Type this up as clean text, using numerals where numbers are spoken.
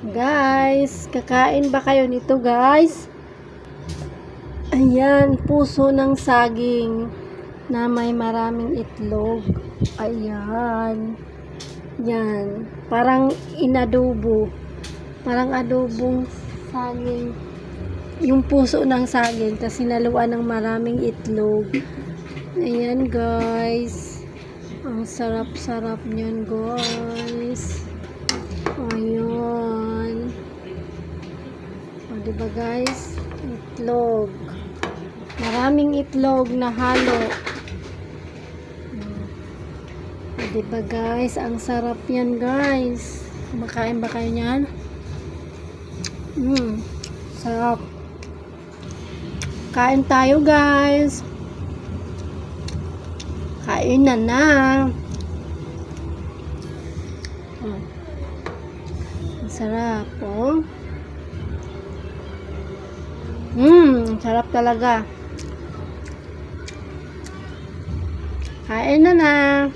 Guys, kakain ba kayo nito guys? Ayan, puso ng saging na may maraming itlog. Ayan. Yan. Parang inadobo. Parang adobong saging. Yung puso ng saging, tapos sinaluan ng maraming itlog. Ayan guys. Ang sarap-sarap niyan guys. Ayun. O, diba guys? Itlog. Maraming itlog na halo. O, diba guys? Ang sarap yan guys. Kumakain ba kayo niyan? Sarap. Kain tayo guys. Kain na. Sarap, oh. Sarap talaga. Kain na.